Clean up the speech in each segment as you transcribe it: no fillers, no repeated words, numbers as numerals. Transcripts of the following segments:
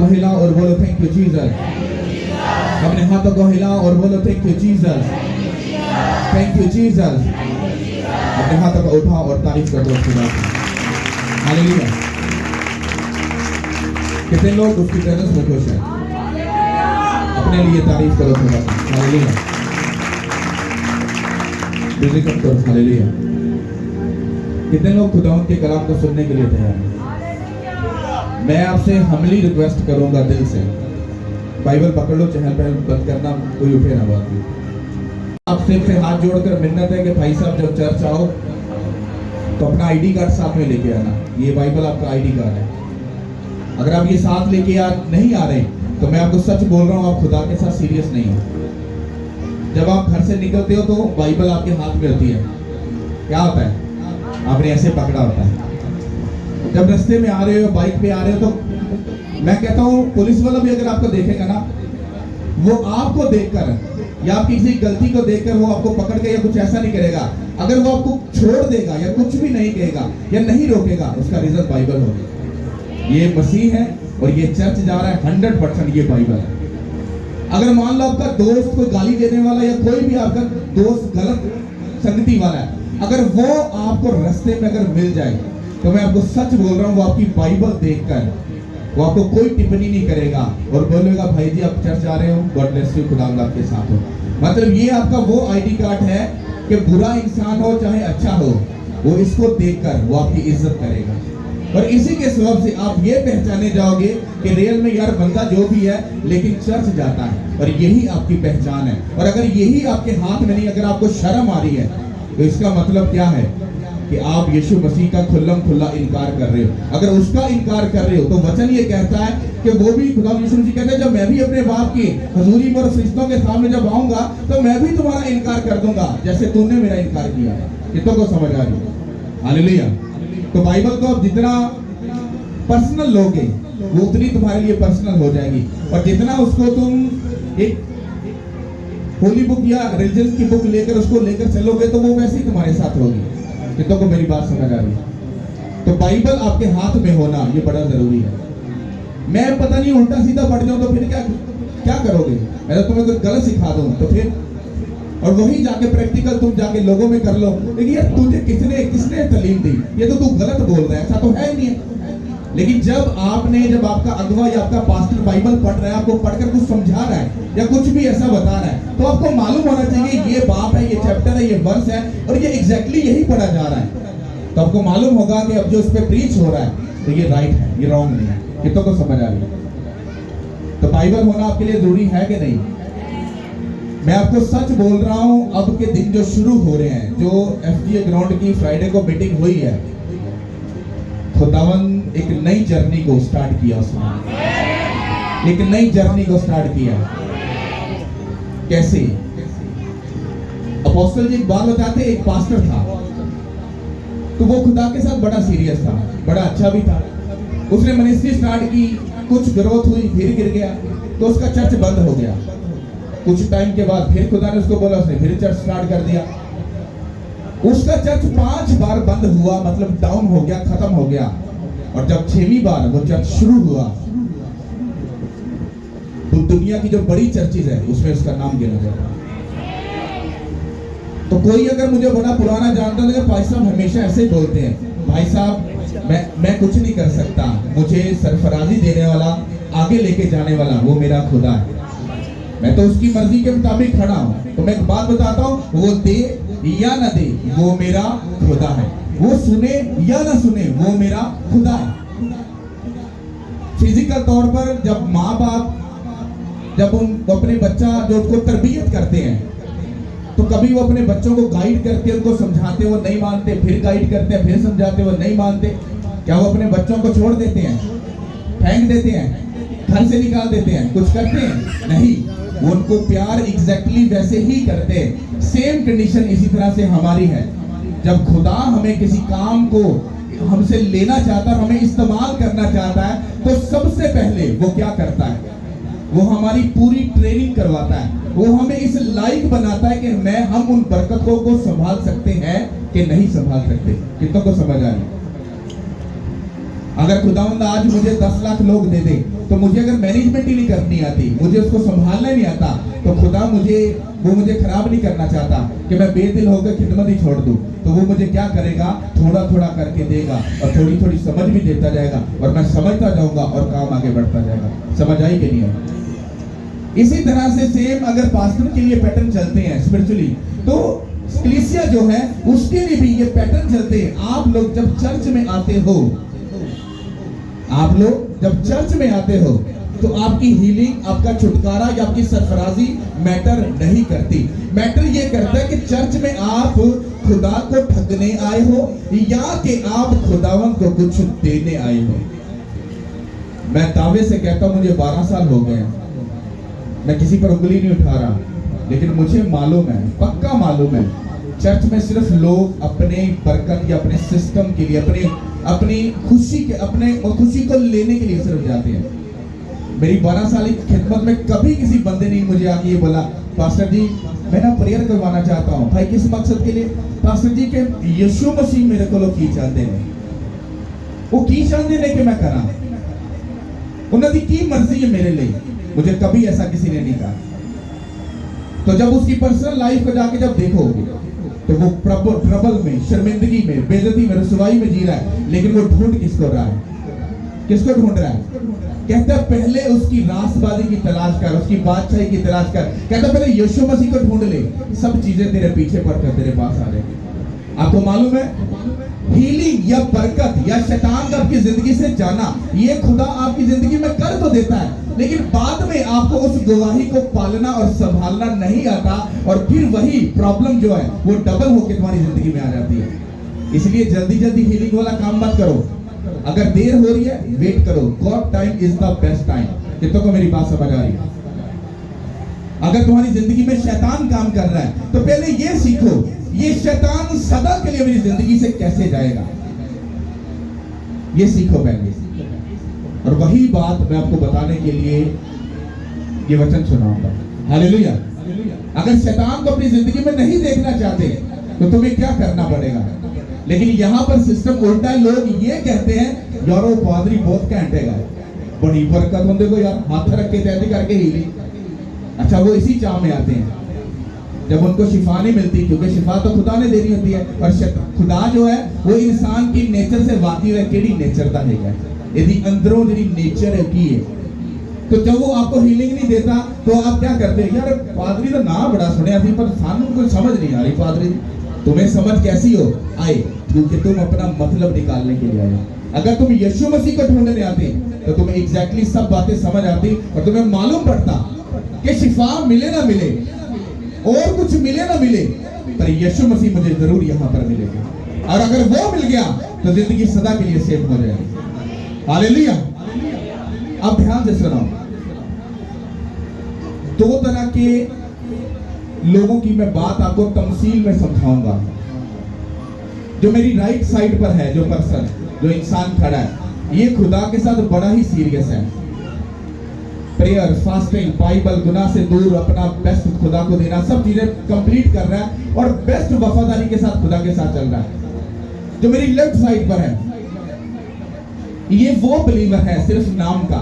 हिलाओ और बोलो थैंक यू जीसस। अपने हाथों को हिलाओ और बोलो thank you Jesus, thank you Jesus. अपने हाथों को उठाओ और तारीफ कर दो खुदा की। हालेलुया। कितने लोग उसकी प्रेजेंस में खुश हैं? अपने लिए तारीफ करो खुदा की। हालेलुया। बिजली कम करो। हालेलुया। कितने लोग खुदा के कलाम को सुनने के लिए तैयार हैं? मैं आपसे हम्बली रिक्वेस्ट करूंगा दिल से, बाइबल पकड़ लो, चहल पहल बंद करना, कोई उठे ना बात में। आपसे से हाथ जोड़कर मिन्नत है कि भाई साहब जब चर्च आओ तो अपना आईडी कार्ड साथ में लेके आना। ये बाइबल आपका आईडी कार्ड है। अगर आप ये साथ लेके नहीं आ रहे तो मैं आपको सच बोल रहा हूँ, आप खुदा के साथ सीरियस नहीं हो। जब आप घर से निकलते हो तो बाइबल आपके हाथ में होती है, क्या होता है? आपने ऐसे पकड़ा होता है। जब रास्ते में आ रहे हो, बाइक पे आ रहे हो, तो मैं कहता हूँ पुलिस वाला भी अगर आपको देखेगा ना, वो आपको देखकर या आपकी किसी गलती को देखकर वो आपको पकड़ के या कुछ ऐसा नहीं करेगा। अगर वो आपको छोड़ देगा या कुछ भी नहीं कहेगा या नहीं रोकेगा, उसका रीजन बाइबल होगा। ये मसीह है और ये चर्च जा रहा है, 100% ये बाइबल है। अगर मान लो आपका दोस्त कोई गाली देने वाला या कोई भी आपका दोस्त गलत संगति वाला है, अगर वो आपको रास्ते में अगर मिल जाए तो मैं आपको सच बोल रहा हूँ, वो आपकी बाइबल देखकर वो आपको कोई टिप्पणी नहीं करेगा और बोलेगा भाई जी आप चर्च आ रहे हो, गॉड ब्लेस यू, खुदा आपके साथ हो। मतलब ये आपका वो आईडी कार्ड है कि बुरा इंसान हो चाहे अच्छा हो, वो इसको देखकर वो आपकी इज्जत करेगा। और इसी के सबब से आप ये पहचाने जाओगे कि रियल में यार बंदा जो भी है लेकिन चर्च जाता है, और यही आपकी पहचान है। और अगर यही आपके हाथ में नहीं, अगर आपको शर्म आ रही है, तो इसका मतलब क्या है कि आप यीशु मसीह का खुल्लम खुल्ला इनकार कर रहे हो। अगर उसका इनकार कर रहे हो तो वचन ये कहता है कि वो भी, खुदा यीशु मसीह कहते हैं, जब मैं भी अपने बाप की हुजूरी में और फरिश्तों के सामने जब आऊंगा तो मैं भी तुम्हारा इनकार कर दूंगा जैसे तूने मेरा इनकार किया। कितनों को समझ आ रही है? हालेलुया। तो बाइबल को आप जितना पर्सनल लोगे वो उतनी तुम्हारे लिए पर्सनल हो जाएगी, और जितना उसको तुम एक होली बुक या रिलीजन की बुक लेकर उसको लेकर चलोगे तो वो वैसे ही तुम्हारे साथ होगी। कितनों को मेरी बात समझ आ रही है? तो बाइबल आपके हाथ में होना ये बड़ा जरूरी है। मैं पता नहीं उल्टा सीधा पढ़ जाऊं तो फिर क्या करोगे? मैं तो तुम्हें कुछ गलत सिखा दूं तो फिर, और वही जाके प्रैक्टिकल तुम जाके लोगों में कर लो, लेकिन यार तुझे किसने तालीम दी? ये तो तू गलत बोल रहा है, ऐसा तो है ही नहीं है। लेकिन जब आपका अगवा या आपका पास्टर बाइबल पढ़ रहा है, आपको पढ़कर कुछ समझा रहा है या कुछ भी ऐसा बता रहा है, तो आपको मालूम होना चाहिए ये बाप है, ये चैप्टर है, ये वर्स है, और ये एग्जैक्टली यही पढ़ा जा रहा है। तो आपको मालूम होगा कि अब जो इस पे प्रीच हो रहा है तो ये राइट है, ये रॉन्ग नहीं है। कितनों को समझ आ रही है? तो बाइबल होना आपके लिए जरूरी है कि नहीं? मैं आपको सच बोल रहा हूं, अब के दिन जो शुरू हो रहे हैं, जो FGA ग्राउंड की फ्राइडे को मीटिंग हुई है, खुदावन एक नई जर्नी को स्टार्ट किया, उसने एक नई जर्नी को स्टार्ट किया। कैसे? अपोस्टल जी एक बात बताते, एक पास्टर था तो वो खुदा के साथ बड़ा सीरियस था, बड़ा अच्छा भी था। उसने मिनिस्ट्री स्टार्ट की, कुछ ग्रोथ हुई, फिर गिर गया तो उसका चर्च बंद हो गया। कुछ टाइम के बाद फिर खुदा ने उसको बोला, उसने फिर चर्च स्टार्ट कर दिया। उसका चर्च 5 बार बंद हुआ, मतलब डाउन हो गया, खत्म हो गया। और जब 6वीं बार वो चर्च शुरू हुआ तो दुनिया की जो बड़ी चर्चेज है उसमें उसका नाम गिना जाता। तो कोई अगर मुझे बड़ा पुराना जानता है, भाई साहब हमेशा ऐसे ही बोलते हैं, भाई साहब मैं कुछ नहीं कर सकता, मुझे सरफराजी देने वाला, आगे लेके जाने वाला वो मेरा खुदा है, मैं तो उसकी मर्जी के मुताबिक खड़ा हूं। तो मैं एक बात बताता हूं, वो दे या ना दे वो मेरा खुदा है, वो सुने या ना सुने वो मेरा खुदा है। फिजिकल तौर पर जब माँ बाप जब अपने बच्चा जो उसको तरबियत करते हैं तो कभी वो अपने बच्चों को गाइड करते, उनको समझाते, वो नहीं मानते, फिर गाइड करते हैं, फिर समझाते, वो नहीं मानते। क्या वो अपने बच्चों को छोड़ देते हैं, फेंक देते हैं, घर से निकाल देते हैं, कुछ करते हैं? नहीं, वो उनको प्यार एग्जैक्टली वैसे ही करते हैं। सेम कंडीशन इसी तरह से हमारी है। जब खुदा हमें किसी काम को हमसे लेना चाहता है, हमें इस्तेमाल करना चाहता है, तो सबसे पहले वो क्या करता है? वो हमारी पूरी ट्रेनिंग करवाता है, वो हमें इस लायक बनाता है कि हम उन बरकतों को संभाल सकते हैं कि नहीं संभाल सकते। कितनों को समझ आ रही? अगर खुदावंद आज मुझे 10 लाख लोग दे दे, तो मुझे अगर मैनेजमेंट ही नहीं करनी आती, मुझे उसको संभालना ही नहीं आता, तो खुदा मुझे खराब नहीं करना चाहता कि मैं बेदिल होकर खिदमत ही छोड़ दूं। तो वो मुझे क्या करेगा, थोड़ा थोड़ा करके देगा और थोड़ी थोड़ी समझ भी देता जाएगा और मैं समझता जाऊंगा और काम आगे बढ़ता जाएगा। समझ आई कि नहीं है? इसी तरह से सेम अगर पास्टर के लिए पैटर्न चलते हैं स्पिरिचुअली, तो कलीसिया जो है उसके लिए भी ये पैटर्न चलते हैं। आप लोग जब चर्च में आते हो, आप लोग जब चर्च में आते हो, तो आपकी हीलिंग, आपका छुटकारा या आपकी सरफराजी मैटर नहीं करती। मैटर ये करता है कि चर्च में आप खुदा को ठगने आए हो या कि आप खुदावन को कुछ देने आए हो। मैं दावे से कहता हूं, मुझे 12 साल हो गए, मैं किसी पर उंगली नहीं उठा रहा, लेकिन मुझे मालूम है, पक्का मालूम है, चर्च में सिर्फ लोग अपने बरकत या अपने सिस्टम के लिए, अपनी खुशी को लेने के लिए सिर्फ जाते हैं। मेरी 12 साल की खिदमत में कभी किसी बंदे ने मुझे आके ये बोला, पास्टर जी मैं ना प्रेयर करवाना चाहता हूँ। भाई किस मकसद के लिए? पास्टर जी के यीशु मसीह मेरे को लोग की चाहते हैं, वो की चाहते ने कि मैं करा, उन्होंने की मर्जी है मेरे लिए। मुझे कभी ऐसा किसी ने नहीं कहा। तो जब उसकी पर्सनल लाइफ को जाके जब देखोगे, तो वो ट्रबल में, शर्मिंदगी में, बेइज्जती में, रुसवाई में जी रहा है, लेकिन वो ढूंढ किसको रहा है? किसको ढूंढ रहा है? कहता है पहले उसकी रासबाजी की तलाश कर, उसकी बादशाही की तलाश कर। कहता है पहले यीशु मसीह को ढूंढ ले, सब चीजें तेरे पीछे पड़कर तेरे पास आ जाएंगी। आपको मालूम है, हीलिंग या बरकत या शैतान का आपकी जिंदगी से जाना, ये खुदा आपकी जिंदगी में कर तो देता है, लेकिन बाद में आपको उस गवाही को पालना और संभालना नहीं आता, और फिर वही प्रॉब्लम जो है वो डबल होकर तुम्हारी जिंदगी में आ जाती है। इसलिए जल्दी जल्दी हीलिंग वाला काम मत करो। अगर देर हो रही है, वेट करो। God time is the best time. कितनों को मेरी बात समझ आ रही है? अगर तुम्हारी जिंदगी में शैतान काम कर रहा है, तो पहले ये सीखो, ये शैतान सदा के लिए मेरी जिंदगी से कैसे जाएगा, ये सीखो पहले। और वही बात मैं आपको बताने के लिए ये वचन सुनाऊंगा। हालेलुया। अगर शैतान को अपनी जिंदगी में नहीं देखना चाहते, तो तुम्हें क्या करना पड़ेगा? लेकिन यहाँ पर सिस्टम उल्टा है। लोग ये कहते हैं, यार वो पादरी बहुत घंटे गए, बड़ी बरकत होंगे को यार, हाथ रख के तैयारी करके हीली। अच्छा, वो इसी चाव में आते हैं जब उनको शिफा नहीं मिलती, क्योंकि शिफा तो खुदा ने देनी होती है, और खुदा जो है वो इंसान की नेचर से वाकिफ है, केड़ी नेचर का है, यदि अंदरों जी नेचर है की है। तो जब वो आपको हीलिंग नहीं देता, तो आप क्या करते हैं? यार पादरी तो ना बड़ा सुनिया थी, पर सानू कोई समझ नहीं आ रही पादरी। तुम्हें समझ कैसी हो आए? क्योंकि तुम अपना मतलब निकालने के लिए आए। अगर तुम यीशु मसीह को ढूंढने आते, तो तुम्हें एग्जैक्टली सब बातें समझ आती, और तुम्हें मालूम पड़ता कि शिफा मिले ना मिले और कुछ मिले ना मिले, पर यीशु मसीह मुझे जरूर यहाँ पर मिलेगा, और अगर वो मिल गया तो जिंदगी सदा के लिए सेफ हो जाएगी। हालेलुया। अब ध्यान से सुनो, 2 तरह के लोगों की मैं बात आपको तमसील में समझाऊंगा। जो मेरी राइट साइड पर है, जो पर्सन, जो इंसान खड़ा है, ये खुदा के साथ बड़ा ही सीरियस है। प्रेयर, फास्टिंग, बाइबल, गुनाह से दूर, अपना बेस्ट खुदा को देना, सब चीजें कंप्लीट कर रहा है और बेस्ट वफादारी के साथ खुदा के साथ चल रहा है। जो मेरी लेफ्ट साइड पर है, ये वो बिलीवर है सिर्फ नाम का।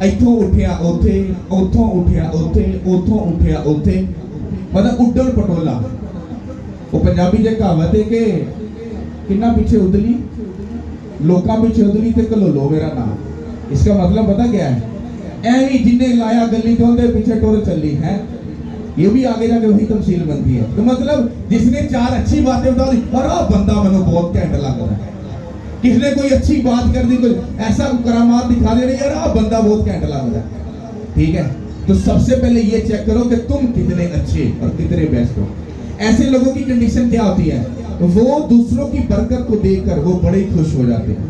इथों उठिया उथे, उथों उठिया उथे, उथों उठिया उथे, मतलब उड्डल पटोला। वो पंजाबी जे कहावत है कि किन्ना पीछे उदली, लोका पीछे उदली ते कलोलो मेरा नाम। इसका मतलब पता क्या है? ऐवी जिन्हें लाया गली जोंदे पीछे टोर चली है, ये भी आगे जाके वही तमसील बनती है। तो मतलब जिसने 4 अच्छी बातें बता दी, और बंदा मनो बहुत घैंट लग रहा है। किसने कोई अच्छी बात कर दी, कोई ऐसा करामात दिखा दे रही, यार बंदा बहुत घैंट लग रहा है। ठीक है, तो सबसे पहले ये चेक करो कि तुम कितने अच्छे और कितने बेस्ट हो। ऐसे लोगों की कंडीशन क्या होती है? तो वो दूसरों की बरकत को देखकर वो बड़े खुश हो जाते हैं।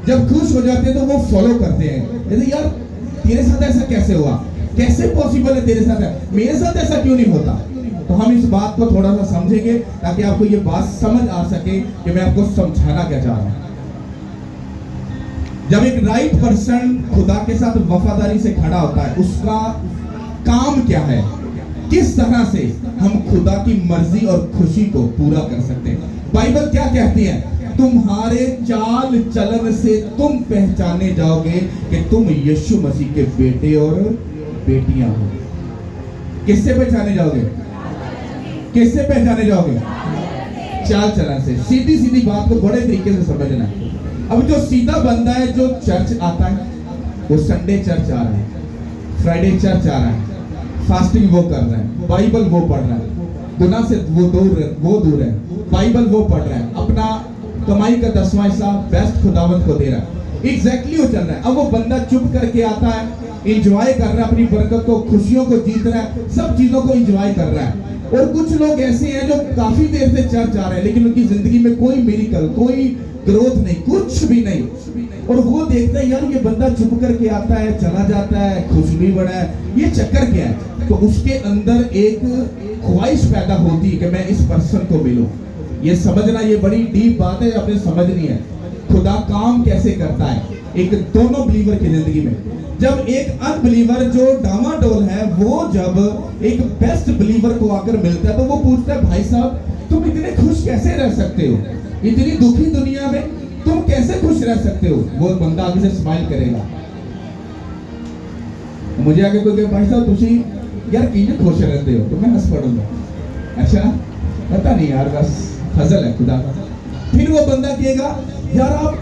जब खुश हो जाते हैं तो वो फॉलो करते हैं। जैसे यार तेरे साथ ऐसा कैसे हुआ, कैसे पॉसिबल है तेरे साथ है, मेरे साथ ऐसा क्यों नहीं होता? तो हम इस बात को थोड़ा सा समझेंगे ताकि आपको ये बात समझ आ सके कि मैं आपको समझाना क्या चाह रहा हूं। जब एक राइट पर्सन खुदा के साथ वफादारी से खड़ा होता है, उसका काम क्या है, किस तरह से हम खुदा की मर्जी और खुशी को पूरा कर सकते हैं। बाइबल क्या कहती है? तुम्हारे चाल चलन से तुम पहचाने जाओगे कि तुम यीशु मसीह के बेटे और बेटियां हो। किससे पहचाने जाओगे? किससे पहचाने जाओगे? चाल चलन से। सीधी सीधी बात को बड़े तरीके से समझना है। अब जो सीधा बंदा है, जो चर्च आता है, वो संडे चर्च आ रहा है, फ्राइडे चर्च आ रहा है, फास्टिंग वो कर रहा है, बाइबल वो पढ़ रहा है, गुनाह से वो दूर है, बाइबल वो पढ़ रहा है, अपना कमाई का 10वां हिस्सा बेस्ट खुदावंत को दे रहा है। एग्जैक्टली वो चल रहा है। अब वो बंदा चुप करके आता है, एंजॉय कर रहा है, अपनी बरकत को, खुशियों को जीत रहा है, सब चीजों को एंजॉय कर रहा है। और कुछ लोग ऐसे हैं जो काफी देर से चर्च आ रहे हैं, लेकिन उनकी जिंदगी में कोई मिरेकल, कोई ग्रोथ नहीं, कुछ भी नहीं। और वो देखता है यार ये बंदा चुप करके आता है, चला जाता है, खुश भी बड़ा है, ये चक्कर क्या है? तो उसके अंदर एक ख्वाहिश पैदा होती है कि मैं इस पर्सन को मिलूं। ये समझना, ये बड़ी डीप बात है, आपने समझनी है। खुदा काम कैसे करता है एक दोनों बिलीवर की जिंदगी में। जब एक अनबिलीवर जो डामाडोल है, वो जब एक बेस्ट बिलीवर को आकर मिलता है, तो वो पूछता है भाई साहब तुम इतने खुश कैसे रह सकते हो? इतनी दुखी दुनिया में तुम कैसे खुश रह सकते हो? वो बंदा आगे से स्माइल करेगा। मुझे आगे कोई कहे भाई साहब तुसी यार कितने खुश रहते हो, तो मैं हंस पड़ूंगा। अच्छा पता नहीं यार, बस फजल है खुदा का। फिर वो बंदा कहेगा यार आप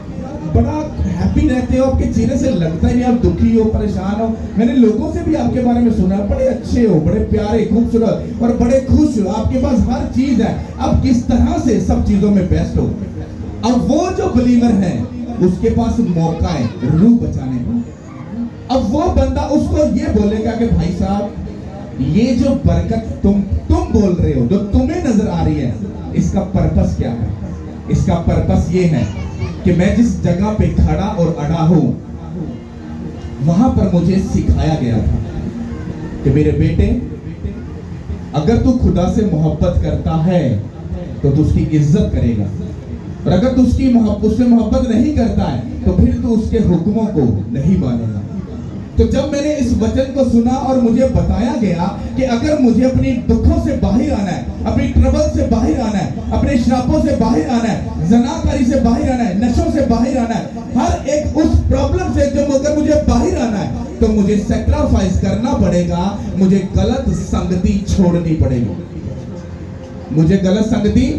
बड़ा हैप्पी रहते हो, आपके चेहरे से लगता ही नहीं आप दुखी हो, परेशान हो। मैंने लोगों से भी आपके बारे में सुना, बड़े अच्छे हो, बड़े प्यारे, खूबसूरत और बड़े खुश हो, आपके पास हर चीज है, आप किस तरह से सब चीजों में बेस्ट हो। अब वो जो बिलीवर है उसके पास मौका है रूह बचाने का। अब वो बंदा उसको ये बोलेगा कि भाई साहब ये जो बरकत तुम बोल रहे हो, जो तुम्हें नजर आ रही है, इसका पर्पस क्या है? इसका पर्पस ये है कि मैं जिस जगह पे खड़ा और अड़ा हूं, वहां पर मुझे सिखाया गया था कि मेरे बेटे अगर तू खुदा से मोहब्बत करता है तो तू उसकी इज्जत करेगा, और अगर तू उससे मोहब्बत नहीं करता है तो फिर तू उसके हुक्मों को नहीं मानेगा। तो जब मैंने इस वचन को सुना और मुझे बताया गया कि अगर मुझे अपनी दुखों से बाहर आना है, अपनी ट्रबल से बाहर आना है, अपने श्रापों से बाहर आना है, जनाकारी से बाहर आना है, नशों से बाहर आना है, हर एक उस प्रॉब्लम से जब अगर मुझे बाहर आना है तो मुझे सैक्रिफाइस करना पड़ेगा, मुझे गलत संगति छोड़नी पड़ेगी, मुझे गलत संगति,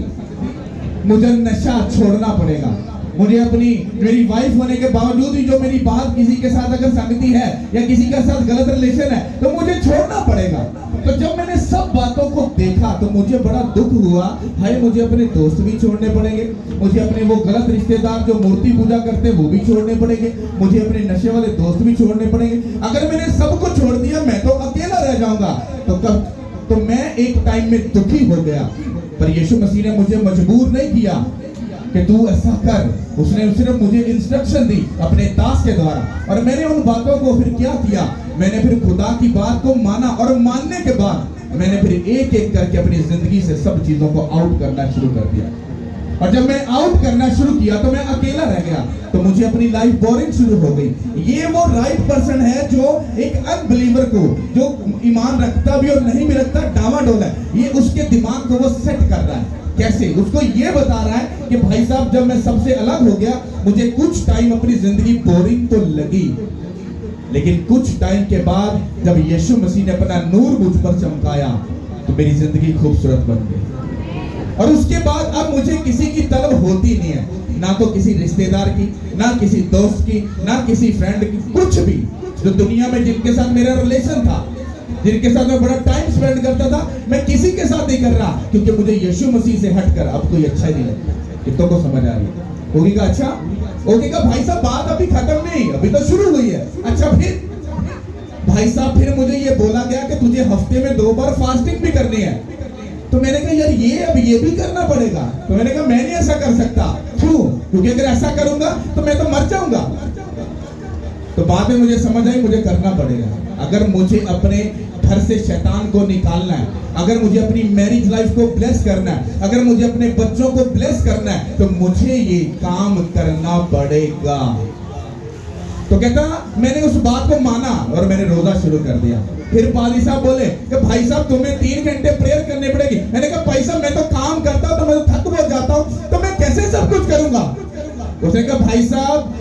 मुझे नशा छोड़ना पड़ेगा, मुझे अपनी मेरी वाइफ होने के बावजूद भी जो मेरी बात किसी के साथ अगर संगति है या किसी के साथ गलत रिलेशन है तो मुझे छोड़ना पड़ेगा। तो जब मैंने सब बातों को देखा तो मुझे बड़ा दुख हुआ, भाई मुझे अपने दोस्त भी छोड़ने पड़ेंगे, मुझे अपने वो गलत रिश्तेदार जो मूर्ति पूजा करते हैं वो भी छोड़ने पड़ेंगे, मुझे अपने नशे वाले दोस्त भी छोड़ने पड़ेंगे। अगर मैंने सबको छोड़ दिया मैं तो अकेला रह जाऊंगा। तो मैं एक टाइम में दुखी हो गया, पर यीशु मसीह ने मुझे मजबूर नहीं किया कि तू ऐसा कर। उसने सिर्फ मुझे इंस्ट्रक्शन दी अपने दास के द्वारा, और मैंने उन बातों को फिर क्या किया, मैंने फिर खुदा की बात को माना, और मानने के बाद मैंने फिर एक एक करके अपनी जिंदगी से सब चीजों को आउट करना शुरू कर दिया। और जब मैं आउट करना शुरू किया तो मैं अकेला रह गया, तो मुझे अपनी लाइफ बोरिंग शुरू हो गई। ये वो राइट पर्सन है जो एक अनबिलीवर को, जो ईमान रखता भी और नहीं भी रखता, डामाडोल है, ये उसके दिमाग को वो सेट कर रहा है। कैसे? उसको ये बता रहा है कि भाई साहब जब मैं सबसे अलग हो गया, मुझे कुछ टाइम अपनी जिंदगी बोरिंग तो लगी, लेकिन कुछ टाइम के बाद जब यीशु मसीह ने अपना नूर मुझ पर चमकाया तो मेरी जिंदगी खूबसूरत बन गई। और उसके बाद अब मुझे किसी की तलब होती नहीं है, ना तो किसी रिश्तेदार की, ना किसी दोस्त की, ना किसी फ्रेंड की, कुछ भी जो दुनिया में जिनके साथ मेरा रिलेशन था, जिनके साथ मैं बड़ा टाइम स्पेंड करता था, मैं किसी के साथ नहीं कर रहा, क्योंकि मुझे यीशु मसीह से हटकर अब कोई अच्छा ही नहीं लगता। कितनों को समझ आ रही है? होगी का अच्छा? होगी का भाई साहब बात अभी खत्म नहीं, अभी तो शुरू हुई है। अच्छा फिर भाई साहब फिर मुझे ये बोला गया कि तुझे हफ्ते में 2 बार फास्टिंग भी करनी है। तो मैंने कहा यार ये भी करना पड़ेगा। तो मैंने कहा मैं नहीं ऐसा कर सकता, क्यों? क्योंकि अगर ऐसा करूंगा तो मैं तो मर जाऊंगा। तो बाद में मुझे समझ आई मुझे करना पड़ेगा। अगर मुझे अपने घर से शैतान को निकालना है, अगर मुझे अपनी मैरिज लाइफ को ब्लेस करना है, अगर मुझे अपने बच्चों को ब्लेस करना है, तो मुझे ये काम करना पड़ेगा। तो कहता मैंने उस बात को माना और मैंने रोजा शुरू कर दिया। फिर पादी साहब बोले कि भाई साहब तुम्हें 3 घंटे प्रेयर करने पड़ेगी। मैंने कहा भाई साहब मैं तो काम करता हूं तो मैं तो थक बहुत जाता हूं, तो मैं कैसे कैसे सब कुछ करूंगा? उसने कहा भाई साहब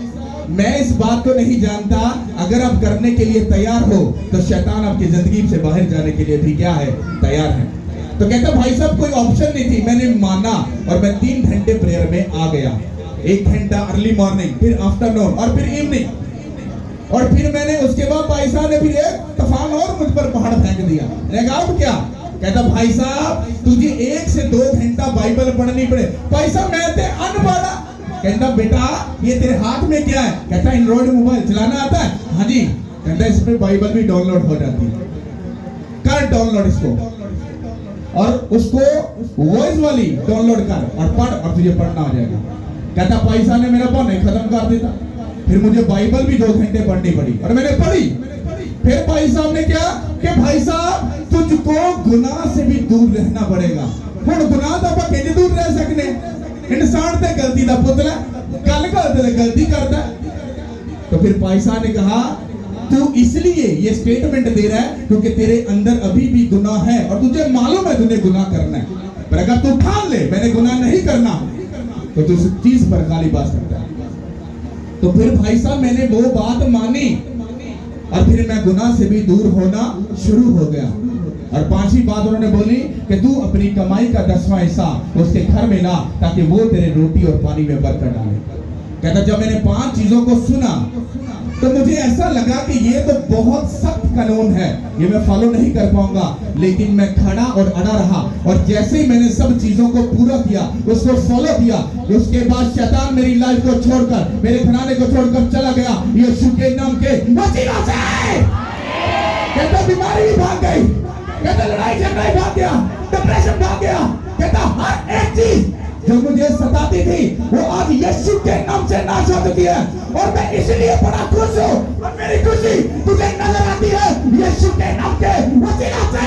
मैं इस बात को नहीं जानता, अगर आप करने के लिए तैयार हो तो शैतान आपकी जिंदगी से बाहर जाने के लिए भी क्या है, तैयार है। तो कहता भाई साहब कोई ऑप्शन नहीं थी, मैंने माना और मैं 3 घंटे प्रेयर में आ गया। 1 घंटा अर्ली मॉर्निंग, फिर आफ्टरनून और फिर इवनिंग। और फिर मैंने उसके बाद भाई साहब ने फिर एक तूफान और मुझ पर पहाड़ फेंक दिया। मैंने कहा अब क्या? कहता भाई साहब तुझे 1 से 2 घंटा बाइबल पढ़नी पड़े। भाई साहब मैं ते अनपढ़। कहता बेटा ये तेरे हाथ में क्या है? कहता एंड्रॉइड मोबाइल चलाना आता है? हाँ जी। कहता इसमें बाइबल भी डाउनलोड हो जाती है, कर डाउनलोड इसको और उसको वॉइस वाली डाउनलोड कर और पढ़ और तुझे पढ़ना हो जाएगा। कहता पैसा ने मेरा पढ़ने खत्म कर दिया। फिर मुझे बाइबल भी 2 घंटे पढ़नी पड़ी और मैंने पढ़ी। फिर भाई साहब ने क्या कि भाई साहब तुझको गुनाह से भी दूर रहना पड़ेगा। हुण गुनाह तो आप किंज दूर रह सकने? इंसान ते गलती दा पुतला, गल करते गलती करता। तो फिर भाई साहब ने कहा तू इसलिए ये स्टेटमेंट दे रहा है क्योंकि तेरे अंदर अभी भी गुनाह है और तुझे मालूम है तुझे गुनाह करना है, पर अगर तू ठान ले मैंने गुनाह नहीं करना तो तू उस चीज पर गाली बात सकता है। तो फिर भाई साहब मैंने वो बात मानी और फिर मैं गुनाह से भी दूर होना शुरू हो गया। और 5वीं बात उन्होंने बोली कि तू अपनी कमाई का 10वां हिस्सा उसके घर में ला ताकि वो तेरे रोटी और पानी में बरकत डाले। कहता जब मैंने 5 चीजों को सुना तो मुझे ऐसा लगा कि ये तो बहुत सख्त कानून है, ये मैं फॉलो नहीं कर पाऊंगा। लेकिन मैं खड़ा और अड़ा रहा और जैसे ही मैंने सब चीजों को पूरा किया, उसको फॉलो किया, उसके बाद शैतान मेरी लाइफ को छोड़कर, मेरे घराने को छोड़कर चला गया यीशु के नाम के वसीला से। कहता बीमारी भी भाग गई, कहता लड़ाई झगड़ा भाग गया, डिप्रेशन भाग गया। कहता हर एक चीज जो मुझे सताती थी वो आज यीशु के नाम से नाश हो चुकी है और मैं इसलिए बड़ा खुश हूँ। और मेरी खुशी तुझे नजर आती है यीशु के नाम के वसीला से।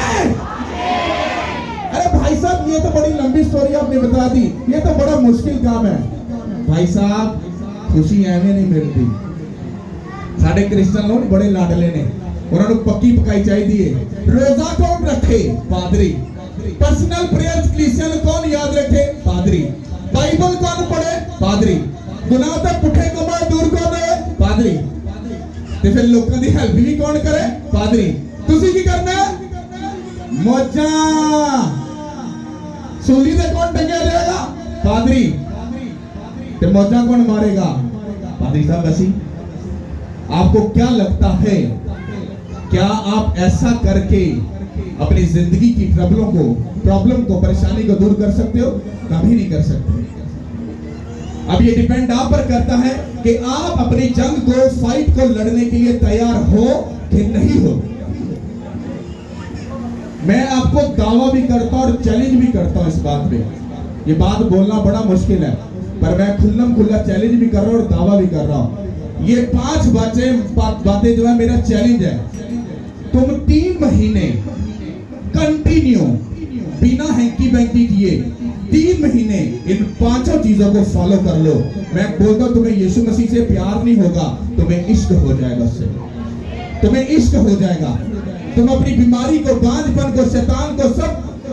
अरे भाई साहब ये तो बड़ी लंबी स्टोरी आपने बता दी, ये तो बड़ा मुश्किल काम है। भाई साहब खुशी एवं नहीं मिलती। साढ़े क्रिश्चियन लोग बड़े लाडले ने, उन्होंने पक्की पकाई चाहिए। रोजा कौन रखे? पादरी। पर्सनल प्रेयर्स क्रिश्चियन कौन याद रखे? पादरी। बाइबल कौन पढ़े? पादरी। गुनाह तक पुठे कमाए दूर कौन है? पादरी। ते फिर लोगों की हेल्प भी कौन करे? पादरी। तुसी की करना? मौजा सूली से कौन टंगे रहेगा? पादरी। ते मौजा कौन मारेगा? पादरी साहब। बसी आपको क्या लगता है, क्या आप ऐसा करके अपनी जिंदगी की प्रॉब्लम को परेशानी को दूर कर सकते हो? कभी नहीं कर सकते। अब ये डिपेंड आप पर करता है कि आप अपनी जंग को, फाइट को लड़ने के लिए तैयार हो कि नहीं हो। मैं आपको दावा भी करता हूं और चैलेंज भी करता हूं इस बात पे। ये बात बोलना बड़ा मुश्किल है पर मैं खुल्लम खुल्ला चैलेंज भी कर रहा हूं और दावा भी कर रहा हूं। ये 5 बातें जो है मेरा चैलेंज है। तुम 3 महीने कंटिन्यू बिना हैंकी बैंकी किए 3 महीने इन 5 चीजों को फॉलो कर लो। मैं बोलता हूं तुम्हें यीशु मसीह से प्यार नहीं होगा, तुम्हें इश्क हो जाएगा उससे, तुम्हें इश्क हो जाएगा। तुम अपनी बीमारी को, बांझपन को, शैतान को, सब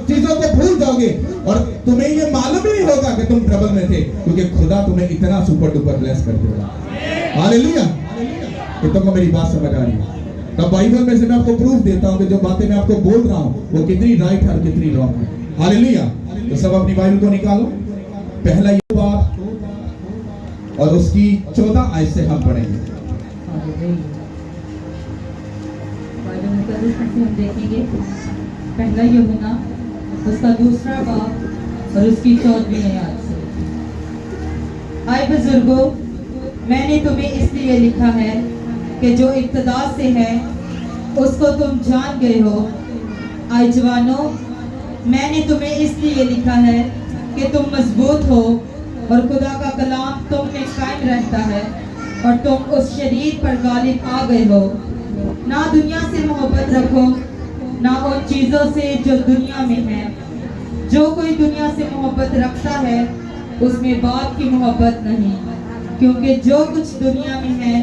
चीजों को भूल जाओगे और तुम्हें ये मालूम ही नहीं होगा कि तुम ट्रबल में थे, क्योंकि खुदा तुम्हें इतना सुपर डुपर ब्लेस कर देगा। हालेलुया। तो तुमको मेरी बात समझ आ रही है? तब बाइबल में से मैं आपको प्रूफ देता हूं कि जो बातें मैं आपको बोल रहा हूं वो कितनी राइट है और कितनी रॉन्ग है। हालेलुया। तो सब अपनी बाइबल को निकालो। पहला ये बात और उसकी 14 आयत से हम पढ़ेंगे। हम देखेंगे पहला यूहन्ना उसका 2 बाब और उसकी 14वीं आयत से। आए बुजुर्गों, मैंने तुम्हें इसलिए लिखा है कि जो इब्तिदा से है उसको तुम जान गए हो। आए जवानों, मैंने तुम्हें इसलिए लिखा है कि तुम मजबूत हो और खुदा का कलाम तुम में कायम रहता है और तुम उस शरीर पर गालिब आ गए हो। ना दुनिया से मोहब्बत रखो, ना उन चीज़ों से जो दुनिया में है। जो कोई दुनिया से मोहब्बत रखता है उसमें बाप की मोहब्बत नहीं, क्योंकि जो कुछ दुनिया में है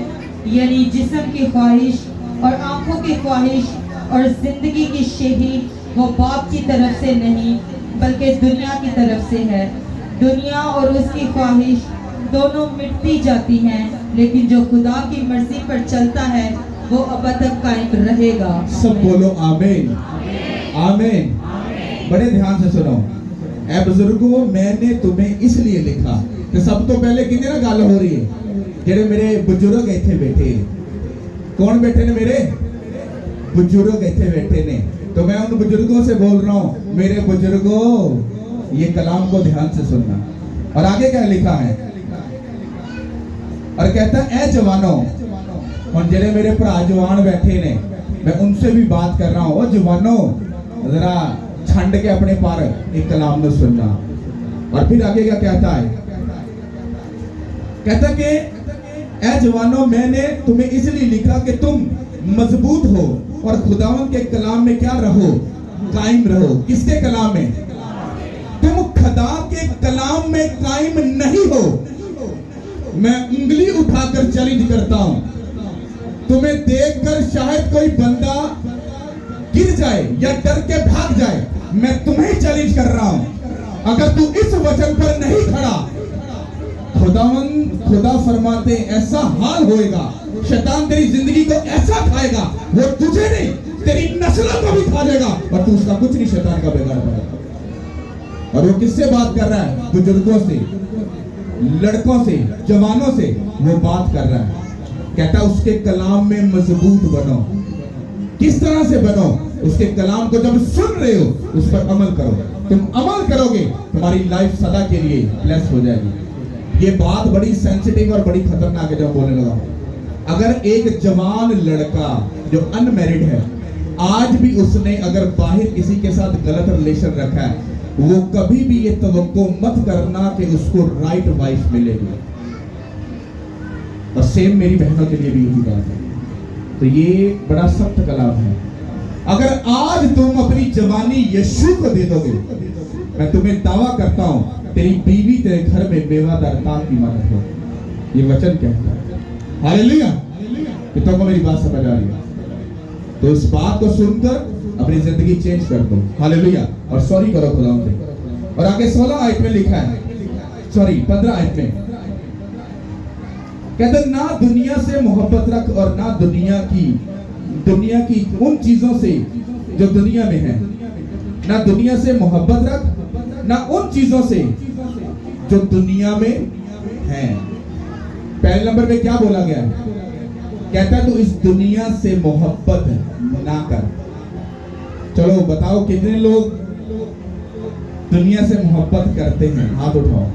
यानी जिस्म की ख्वाहिश और आंखों की ख्वाहिश और जिंदगी की शेही वो बाप की तरफ से नहीं बल्कि दुनिया की तरफ से है। दुनिया और उसकी ख्वाहिश दोनों मिटती जाती हैं, लेकिन जो खुदा की मर्जी पर चलता है वो अब तक कायम रहेगा। सब बोलो आमीन आमीन। बड़े ध्यान से सुनो। ऐ बुजुर्गो, मैंने तुम्हें इसलिए लिखा कि सब तो पहले किन्ने ना गल हो रही है, जेडे मेरे बुजुर्ग इथे बैठे। कौन बैठे ने? मेरे बुजुर्ग इथे बैठे ने। तो मैं उन बुजुर्गों से बोल रहा हूं, मेरे बुजुर्गों ये कलाम को ध्यान से सुनना। और आगे क्या लिखा है? और कहता है ए जवानों, और जेडे मेरे भरा जवान बैठे ने, मैं उनसे भी बात कर रहा हूं। ओ जवानों, जरा छंड के अपने पर एक कलाम को सुनना। और फिर आगे क्या कहता है? कहता कि ए जवानों, मैंने तुम्हें इसलिए लिखा कि तुम मजबूत हो और खुदावन के कलाम में क्या रहो? कायम रहो। किसके कलाम में? तुम खुदा के कलाम में कायम नहीं हो। मैं उंगली उठाकर चैलेंज करता हूं, तुम्हें देखकर शायद कोई बंदा गिर जाए या डर के भाग जाए। मैं तुम्हें चैलेंज कर रहा हूं, अगर तू इस वचन पर नहीं खड़ा, खुदा फरमाते ऐसा हाल होएगा, शैतान तेरी जिंदगी को ऐसा खाएगा, वो तुझे नहीं तेरी नस्लों को भी खा जाएगा और तू उसका कुछ नहीं शैतान का बिगाड़ पाएगा। और वो किससे बात कर रहा है? बुजुर्गों से, लड़कों से, जवानों से वो बात कर रहा है। कहता उसके कलाम में मजबूत बनो। किस तरह से बनो? उसके कलाम को जब सुन रहे हो उस पर अमल करो। तुम अमल करोगे, तुम्हारी लाइफ सदा के लिए ब्लेस हो जाएगी। ये बात बड़ी सेंसिटिव और बड़ी खतरनाक है जब बोलने लगा। अगर एक जवान लड़का जो अनमैरिड है, आज भी उसने अगर बाहर किसी के साथ गलत रिलेशन रखा है, वो कभी भी ये तवक्को मत करना कि उसको राइट वाइफ मिलेगी। और सेम मेरी बहनों के लिए भी यही बात है। तो ये बड़ा सख्त कलाम है। अगर आज तुम अपनी जवानी यीशु को दे दोगे, मैं तुम्हें दावा करता हूं तेरी बीवी तेरे घर में बेवादार ताक की मदद हो। ये वचन कहता है। हालेलुया। कितनों को मेरी बात समझ आ रही है? तो इस बात को सुनकर अपनी जिंदगी चेंज कर दो। हालेलुया। और सॉरी करो खुदा से। और आगे 16 आयत में लिखा है, सॉरी 15 आयत में कहते ना दुनिया से मोहब्बत रख और ना दुनिया की उन चीजों से जो दुनिया में है। ना दुनिया से मोहब्बत रख, ना उन चीजों से जो दुनिया में है। पहले नंबर पे क्या बोला गया? कहता है तू इस दुनिया से मोहब्बत ना कर। चलो बताओ कितने लोग दुनिया से मोहब्बत करते हैं? हाथ उठाओ।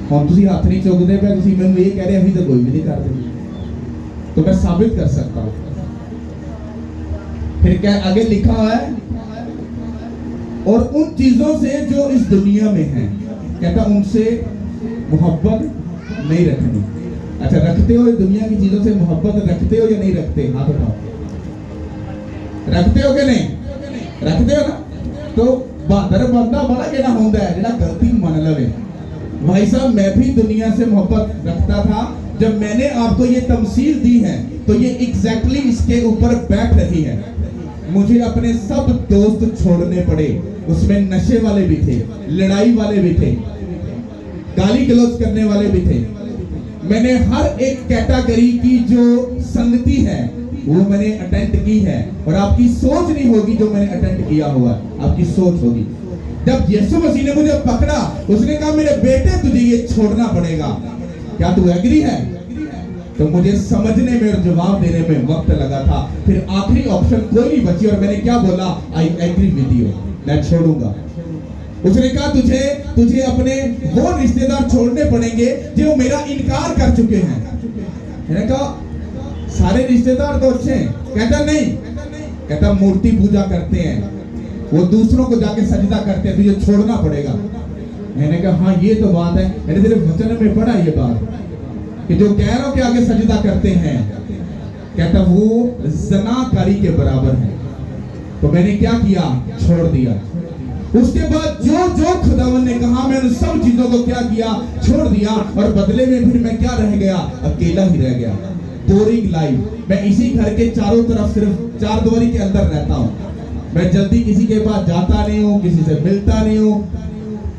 हम तुसी हाथ नहीं चुकते पे, तुसी मैंने ये कह रहे अभी तो कोई भी नहीं करते। तो मैं साबित कर सकता हूं। फिर क्या आगे लिखा है? और उन चीजों से जो इस दुनिया में है, कहता उनसे मोहब्बत नहीं रखनी। अच्छा, रखते हो दुनिया की चीजों से मोहब्बत रखते हो या नहीं रखते? हाथ उठाओ। रखते हो कि नहीं? रखते हो ना? तो बहादुर बंदा बड़ा केड़ा होंदा है जेड़ा गलती मान लवे। भाई साहब, मैं भी दुनिया से मोहब्बत रखता था। जब मैंने आपको ये तमसील दी है तो ये एग्जैक्टली इसके ऊपर बैठ रही है। मुझे अपने सब दोस्त छोड़ने पड़े। उसमें नशे वाले भी थे, लड़ाई वाले भी थे, गाली गलौज करने वाले भी थे। मैंने हर एक कैटेगरी की जो संगति है वो मैंने अटेंड की है। और आपकी सोच नहीं होगी जो मैंने अटेंड किया हुआ, आपकी सोच होगी। जब यीशु मसीह ने मुझे पकड़ा, उसने कहा मेरे बेटे तुझे ये छोड़ना पड़ेगा, क्या तू एग्री है? तो मुझे समझने में और जवाब देने में वक्त लगा था। फिर आखिरी ऑप्शन कोई नहीं बची और मैंने क्या बोला? आई एग्री विद यू, मैं छोड़ूंगा। उसने कहा तुझे अपने वो रिश्तेदार छोड़ने पड़ेंगे जो मेरा इनकार कर चुके हैं। मैंने कहा सारे रिश्तेदार तो अच्छे हैं। कहता नहीं, कहता मूर्ति पूजा करते हैं, वो दूसरों को जाके सजदा करते हैं, तुझे छोड़ना पड़ेगा। मैंने कहा हाँ ये तो बात है, मैंने तेरे वचन में पढ़ा ये बात कि जो गैरों के आगे सजदा करते हैं, कहता वो ज़नाकारी के बराबर है। तो मैंने क्या किया? छोड़ दिया। उसके बाद जो खुदावन ने कहा मैंने सब चीजों को क्या किया? छोड़ दिया। और बदले में फिर मैं क्या रह गया? अकेला ही रह गया। Boring life. मैं इसी घर के चारों तरफ सिर्फ चार दीवारी के अंदर रहता हूँ। मैं जल्दी किसी के पास जाता नहीं हूँ, किसी से मिलता नहीं हूँ।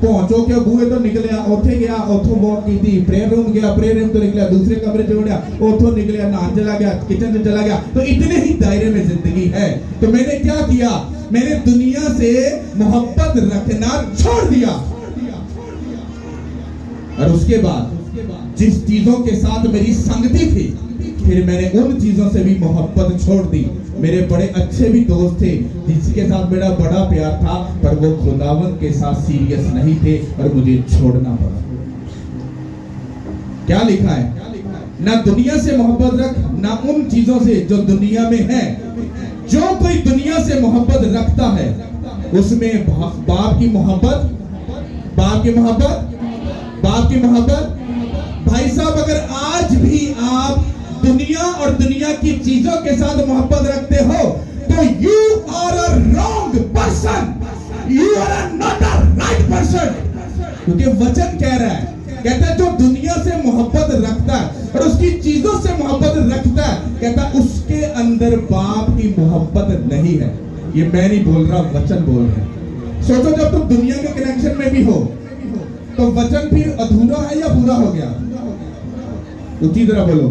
पहुंचो के बूहे तो निकलिया, उठे गया, उठो वॉक की थी, प्रेयर रूम गया, प्रेयर रूम तो निकलिया, दूसरे कमरे से उठा, उठो निकलिया, नहाने चला गया, किचन से चला गया। तो इतने ही दायरे में जिंदगी है। तो मैंने क्या किया, मैंने दुनिया से मोहब्बत रखना छोड़ दिया। और उसके बाद जिस चीजों के साथ मेरी संगति थी, फिर मैंने उन चीजों से भी मोहब्बत छोड़ दी। मेरे बड़े अच्छे भी दोस्त थे जिसके साथ मेरा बड़ा प्यार था, पर वो खुदावंद के साथ सीरियस नहीं थे और मुझे छोड़ना पड़ा। क्या लिखा है, ना दुनिया से मोहब्बत रख, ना उन चीजों से जो दुनिया में है। जो कोई दुनिया से मोहब्बत रखता है उसमें बाप की मोहब्बत, बाप की मोहब्बत, बाप की मोहब्बत। भाई साहब, अगर आज भी आप दुनिया और दुनिया की चीजों के साथ मोहब्बत रखते हो तो you are a wrong person, you are not a right person. क्योंकि वचन कह रहा है, कहता है जो दुनिया से मोहब्बत रखता है और उसकी चीजों से मोहब्बत रखता है, कहता है उसके अंदर बाप की मोहब्बत नहीं है। ये मैं नहीं बोल रहा, वचन बोल रहा है। सोचो, जब तुम दुनिया के कनेक्शन में भी हो तो वचन फिर अधूरा है या पूरा हो गया? उसी तरह बोलो,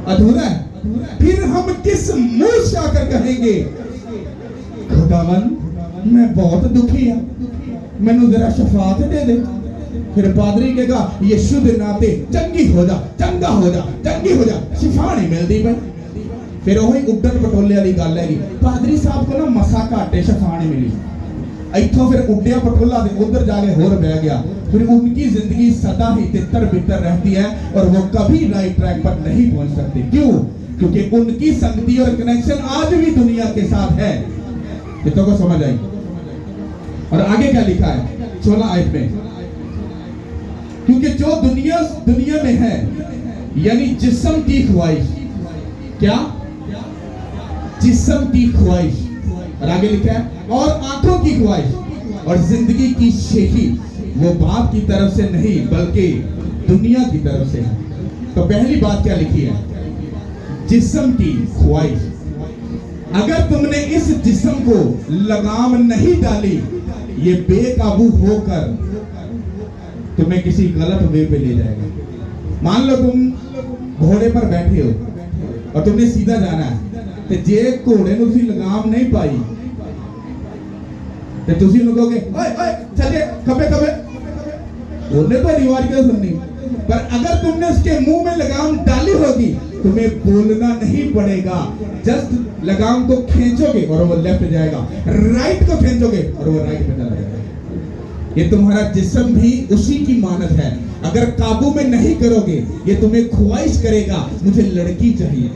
अधूरा है। फिर हम किस मुंह से आकर कहेंगे, खुदावन मैं बहुत दुखी हूं, मैनू जरा शफात दे दे। फिर पादरी कहेगा, यीशु दे नाते चंगी हो जा, चंगा हो जा, चंगी हो जा, शिफा नहीं मिलती भाई। फिर वही उड्डन पटोले वाली गल है, पादरी साहब को ना मसा घाटे शिफा नहीं मिली। इथों फिर उड्डिया पटोला उधर जाके होर बह गया। फिर उनकी जिंदगी सदा ही तितर बितर रहती है और वो कभी राइट ट्रैक पर नहीं पहुंच सकते। क्यों? क्योंकि उनकी संगति और कनेक्शन आज भी दुनिया के साथ है। कितनों को समझ आई? और आगे क्या लिखा है 16 आयत में, क्योंकि जो दुनिया में है, यानी जिस्म की ख्वाहिश, क्या? जिस्म की ख्वाहिश। और आगे लिखा है, और आंखों की ख्वाहिश और जिंदगी की शेखी, वो बाप की तरफ से नहीं बल्कि दुनिया की तरफ से है। तो पहली बात क्या लिखी है? जिस्म की ख्वाहिश। अगर तुमने इस जिस्म को लगाम नहीं डाली, ये बेकाबू होकर तुम्हें किसी गलत वे पे ले जाएगा। मान लो तुम घोड़े पर बैठे हो और तुमने सीधा जाना है, ਤੇ ਜੇ ਘੋੜੇ ਨੂੰ ਤੁਸੀਂ ਲਗਾਮ ਨਹੀਂ ਪਾਈ ਤੇ ਤੁਸੀਂ ਉਹਨੂੰ ਕਹੋਗੇ ਓਏ ਓਏ ਚੱਲੇ खबे खबे, ਉਹਨੇ तो रिवाज क्या सुननी। पर अगर तुमने उसके मुंह में लगाम डाली होगी, तुम्हें बोलना नहीं पड़ेगा, जस्ट लगाम को खींचोगे और वो लेफ्ट जाएगा, राइट को खींचोगे और वो राइट पे चला जाएगा। ये तुम्हारा जिस्म भी उसी की मानद है। अगर काबू में नहीं करोगे, ये तुम्हें ख्वाहिश करेगा मुझे लड़की चाहिए,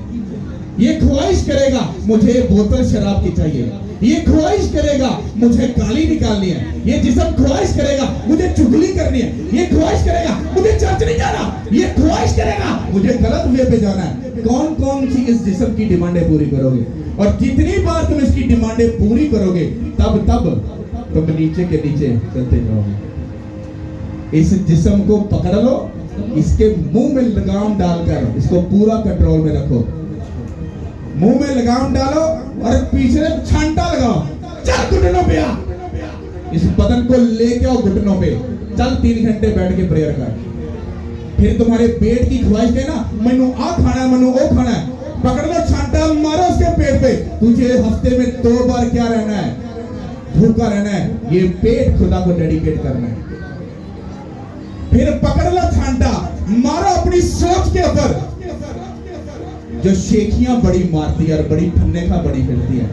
ये ख्वाहिश करेगा मुझे बोतल शराब की चाहिए, ये ख्वाहिश करेगा मुझे गाली निकालनी है, ये जिस्म ख्वाहिश करेगा मुझे चुगली करनी है, ये ख्वाहिश करेगा मुझे चर्च नहीं जाना, ये ख्वाहिश करेगा मुझे गलत वे पे जाना है। कौन कौन सी इस जिस्म की डिमांडें पूरी करोगे? और जितनी बार तुम इसकी डिमांडें पूरी करोगे, तब तब तुम नीचे के नीचे चलते जाओगे। इस जिस्म को पकड़ लो, इसके मुंह में लगाम डालकर इसको पूरा कंट्रोल में रखो। मुंह में लगाम डालो और पीछे छांटा लगाओ, चल घुटनों पे आ। इस बदन को लेके आओ घुटनों पे, चल 3 घंटे बैठ के प्रेयर कर। फिर तुम्हारे पेट की ख्वाहिश है ना, मैनू आ खाना है, मैनू वो खाना है, पकड़ लो छांटा, मारो उसके पेट पे। तुझे हफ्ते में 2 बार क्या रहना है? भूखा रहना है। ये पेट खुदा को डेडिकेट करना है। फिर पकड़ लो छांटा, मारो अपनी सोच के ऊपर जो शेखियां बड़ी मारती है और बड़ी फन्ने का बड़ी फिरती है।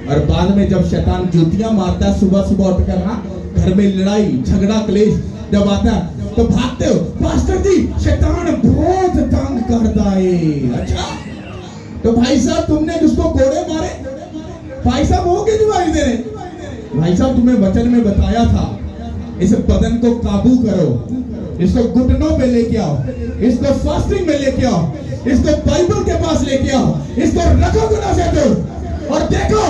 और बाद में जब शैतान जूतियां मारता है सुबह सुबह उठकर ना, घर में लड़ाई झगड़ा क्लेश जब आता है तो भागते हो, पास्टर जी शैतान बहुत तंग करता है। अच्छा, तो भाई साहब तुमने किसको कोड़े मारे? भाई साहब वो क्यों दिवाई दे रहे? भाई साहब तुम्हें वचन में बताया था, इस बदन को काबू करो, इसको घुटनों पे लेके आओ, इसको फास्टिंग में लेके आओ, इसको बाइबल के पास लेके आओ, इसको रखो गुनाह से दूर और देखो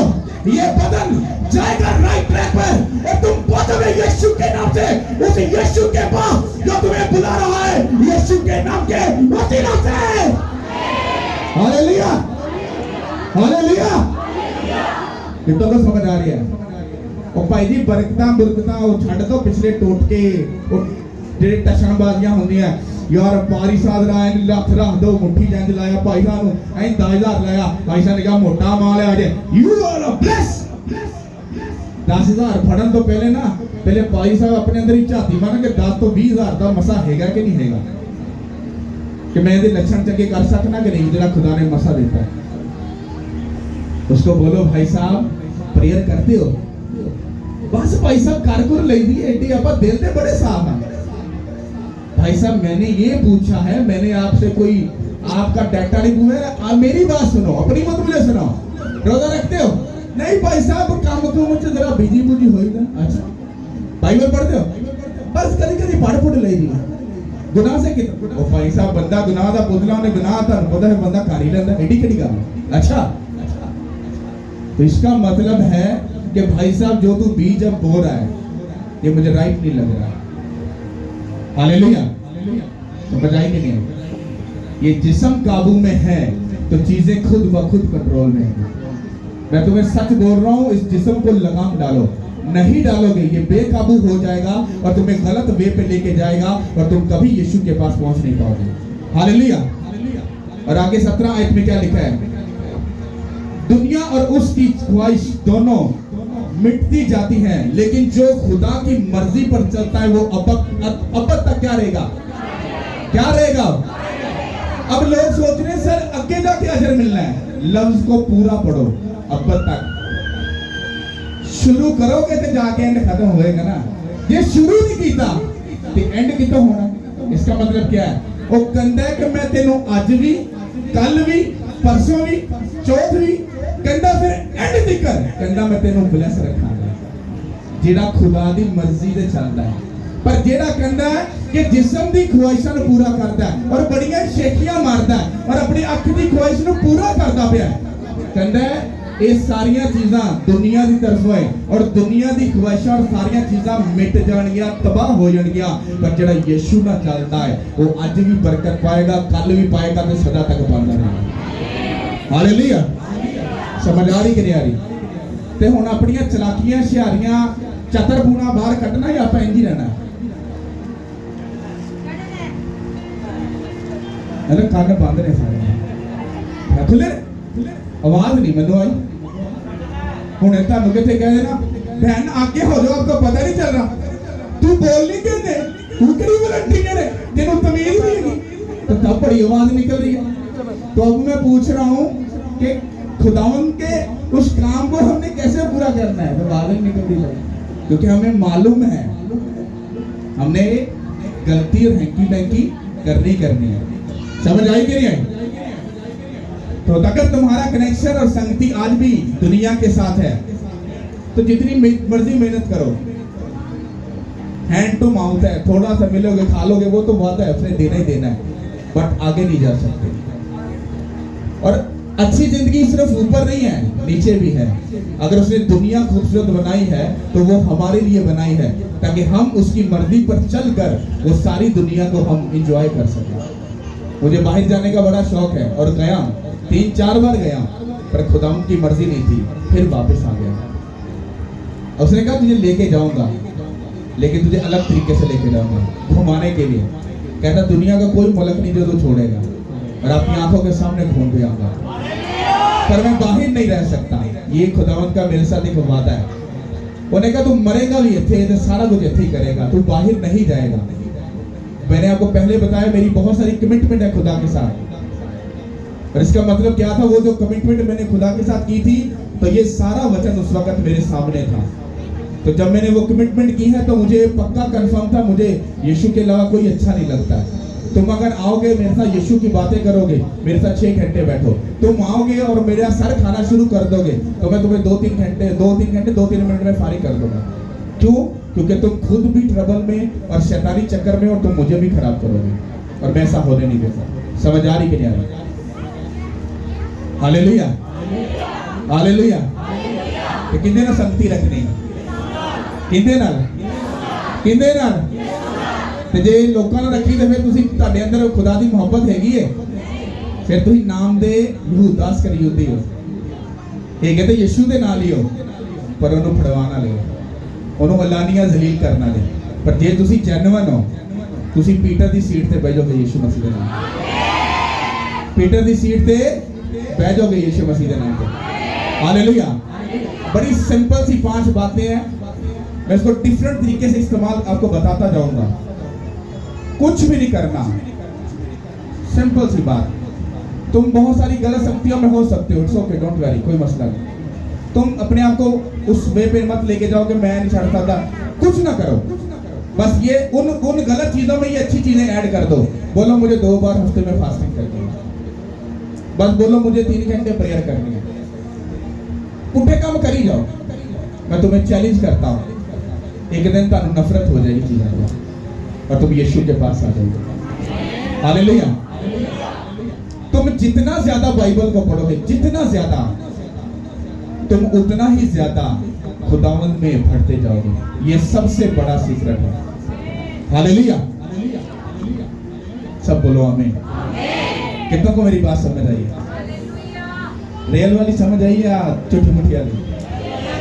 ये बदन जाएगा राइट ट्रैक पर और तुम पहुंचोगे यीशु के नाम से, उस यीशु के पास जो तुम्हें बुला रहा है, यीशु के नाम के वसीला से। Hallelujah, hallelujah. कितों को समझ आ रही है? ਉਹ ਭਾਈ ਜੀ ਬਰਕਤਾਂ ਬੁਰਕਤਾਂ ਉਹ ਛੱਡ ਦੋ ਪਿਛਲੇ ਟੋਟਕੇ ਉਹ ਜਿਹੜੇ ਟਸ਼ਣਬਾਜ਼ੀਆਂ ਹੁੰਦੀਆਂ ਯਾਰ ਪਾਰੀ ਸਾਧ ਰਾਇ ਨੇ ਲੱਖ ਰੱਖ ਦੋ ਮੁੱਠੀ ਜੰਜ ਲਾਇਆ ਭਾਈ ਸਾਹਿਬ ਨੂੰ ਐਂ 10000 ਲਾਇਆ ਭਾਈ ਸਾਹਿਬ ਨੇ ਕਿਹਾ ਮੋਟਾ ਮਾਲ ਆ ਜੇ ਯੂ ਆਰ ਅ ਬਲੈਸ 10000 ਫੜਨ ਤੋਂ ਪਹਿਲੇ ਨਾ ਪਹਿਲੇ ਭਾਈ ਸਾਹਿਬ ਆਪਣੇ ਅੰਦਰ ਹੀ ਝਾਤੀ ਮਾਰਨ ਕਿ 10 ਤੋਂ 20000 ਦਾ ਮਸਾ ਹੈਗਾ ਕਿ ਨਹੀਂ ਹੈਗਾ ਕਿ मैं ਇਹਦੇ ਲੱਛਣ ਚੰਗੇ ਕਰ ਸਕਣਾ ਕਿ नहीं ਜਿਹੜਾ खुदा ने मसा देता है उसको बोलो भाई साहब प्रेयर करते हो बस भाई साहब कर कर ले दी एडी आप दिल से बड़े साफ हैं भाई साहब मैंने ये पूछा है मैंने आपसे कोई आपका डाटा नहीं पूछा आप मेरी बात सुनो अपनी मत मुझे सुनाओ रोजा रखते हो नहीं भाई साहब काम तो मुझे जरा बिजी बुजी हो ना अच्छा बाइबल पढ़ते हो बस कभी कभी पढ़ पुढ़ ले दी गुनाह से कितना ओ भाई साहब बंदा गुनाह दा पुतला ने गुनाह ता पता है बंदा कर ही लेंदा एडी केड़ी गल अच्छा तो इसका मतलब है कि भाई साहब जो तू बीज अब बो रहा है ये मुझे राइट नहीं लग रहा हालेलुया समझ आई कि नहीं ये जिस्म काबू में है तो चीजें खुद ब खुद कंट्रोल में है मैं तुम्हें सच बोल रहा हूं इस जिस्म को लगाम डालो नहीं डालोगे ये बेकाबू हो जाएगा और तुम्हें गलत वे पे लेके जाएगा और तुम कभी यीशु के पास पहुंच नहीं पाओगे हालेलुया और आगे 17 आयत में क्या लिखा है दुनिया और उसकी ख्वाहिश दोनों मिटती जाती हैं लेकिन जो खुदा की मर्जी पर चलता है वो अब तक क्या रहेगा अब लोग सोच रहे हैं सर आगे जाके अजर मिलना है लफ्ज को पूरा पढ़ो अब तक शुरू करोगे तो जाके एंड खत्म होएगा ना ये शुरू नहीं कीता तो एंड कितना होना इसका मतलब क्या है वो कहता है कि मैं तेनों आज भी कल भी परसों भी चौथ भी कहता फिर एंड तक कहता मैं तेनों ब्लेस रखांगा जेड़ा खुदा दी मर्जी ते चलदा है पर जेड़ा कहता है कि जिस्म दी ख्वाहिशां नूं पूरा करदा है और बड़ियां शेखियां मारदा है और अपनी अख दी ख्वाहिश नूं पूरा करदा पिया कहता है ये सारियां चीज़ां दुनिया की तरफों है और दुनिया की ख्वाहिशां और सारियां चीज़ां मिट जाणगियां तबाह हो जाणगियां पर जेड़ा यीशु नाल चलदा है वो अज भी बरकत पाएगा कल भी पाएगा ते सदा तक पांदा रहेगा हालेलुया समझ आ रही कि नहीं आ रही ते हुण अपनियां चलाकियां शियारियां चतरपूना बाहर कटना या आपां इंज ही रहना है कान बंद ने सारे खुले आवाज नहीं मैनू आई हुण तुहानू किथे कह देना बहन आगे हो जाओ आपको पता नहीं चल रहा तू बोल नहीं कहते तू करी वॉलंटियर है तेनू तमीज नहीं है तो तब बड़ी आवाज निकल रही है तो अब मैं पूछ रहा हूं कि खुदावन के उस काम को हमने कैसे पूरा करना है तो आवाज निकल रही है क्योंकि हमें मालूम है हमने गलती और हैंकी बैंकी करनी है समझ आई कि नहीं आई तो अगर तुम्हारा कनेक्शन और संगति आज भी दुनिया के साथ है तो जितनी मर्जी मेहनत करो हैंड टू माउथ है थोड़ा सा मिलोगे खा लोगे वो तो वादा है उसने देना ही देना है बट आगे नहीं जा सकते और अच्छी जिंदगी सिर्फ ऊपर नहीं है नीचे भी है अगर उसने दुनिया खूबसूरत बनाई है तो वो हमारे लिए बनाई है ताकि हम उसकी मर्जी पर चलकर वो सारी दुनिया को हम एंजॉय कर सकें मुझे बाहर जाने का बड़ा शौक है और गया 3-4 बार गया पर खुदा की मर्जी नहीं थी फिर वापस आ गया उसने कहा तुझे लेके जाऊंगा लेकिन तुझे अलग तरीके से लेके जाऊंगा घुमाने के लिए कहता दुनिया का कोई मुल्क नहीं जो तू छोड़ेगा और अपनी आंखों के सामने घूम के आऊंगा पर मैं बाहर नहीं रह सकता ये खुदावंत का मेरे साथ एक वादा है उन्हें कहा तू मरेगा भी इत्थे सारा कुछ इत्थे ही करेगा तू बाहर नहीं जाएगा मैंने आपको पहले बताया मेरी बहुत सारी कमिटमेंट है खुदा के साथ और इसका मतलब क्या था वो जो कमिटमेंट मैंने खुदा के साथ की थी तो ये सारा वचन उस वक्त मेरे सामने था तो जब मैंने वो कमिटमेंट की है तो मुझे पक्का कंफर्म था मुझे यीशु के अलावा कोई अच्छा नहीं लगता तुम अगर आओगे मेरे साथ यीशु की बातें करोगे मेरे साथ 6 घंटे बैठो तुम आओगे और मेरा सर खाना शुरू कर दोगे तो मैं तुम्हें 2-3 घंटे 2-3 मिनट में फारिग कर दूंगा क्यों क्योंकि तुम खुद भी ट्रबल में और शैतानी चक्कर में और तुम मुझे भी खराब करोगे और मैं ऐसा होने नहीं देता समझ आ रही कि नहीं आ रही हालेलुया हालेलुया तो किंदे ना संगति रखनी किंदे नाल ते जे लोकां नाल रखी ते फिर तुसीं तुहाडे अंदर खुदा दी मोहब्बत हैगी है फिर तुसीं नाम दे यहूदा इस्करियोती हो ਇਹ ਕਹਿੰਦੇ ਯਿਸੂ ਦੇ ਨਾਲ ਲਿਓ ਪਰ ਉਹਨੂੰ ਫੜਵਾ ਨਾ ਲਿਓ, ਉਹਨੂੰ ਅਲਾਨੀਆ ਜ਼ਲੀਲ ਕਰਨਾ ਲਿਓ। ਪਰ ਜੇ ਤੁਸੀਂ ਜੈਨੂਇਨ ਹੋ ਤੁਸੀਂ ਪੀਟਰ ਦੀ ਸੀਟ ਤੇ ਬਹਿ ਜਾਓਗੇ ਯਿਸੂ ਮਸੀਹ ਦੇ ਨਾਮ ਤੇ। पीटर की सीट पे बैठ जाओगे यीशु मसीह के नाम पे। हालेलुया। बड़ी सिंपल सी 5 बातें हैं, मैं इसको डिफरेंट तरीके से इस्तेमाल आपको बताता जाऊंगा। कुछ भी नहीं करना, सिंपल सी बात। तुम बहुत सारी गलत शक्तियों में हो सकते हो, इट्स ओके, डोंट वरी, कोई मसला नहीं। तुम अपने आप को उस वे पे मत लेके जाओ कि मैं नहीं छड़ सकता, कुछ ना करो। बस ये उन गलत चीजों में ये अच्छी चीजें ऐड कर दो। बोलो मुझे 2 बार हफ्ते में फास्टिंग करनी है, बस बोलो मुझे 3 घंटे प्रेयर करनी है। पुठे काम करी जाओ। मैं तुम्हें चैलेंज करता हूँ, एक दिन तुम नफरत हो जाएगी चीजों को और तुम यीशु के पास आ जाओगे। हालेलुया। तुम जितना ज्यादा बाइबल को पढ़ोगे, जितना ज्यादा, तुम उतना ही ज्यादा खुदावंद में बढ़ते जाओगे। ये सबसे बड़ा सीक्रेट है। हालेलुया। सब बोलो आमीन। कितनों को मेरी बात समझ आई है? रियल वाली समझ आई या चुटमुटी वाली?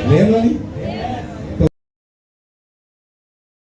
रियल वाली।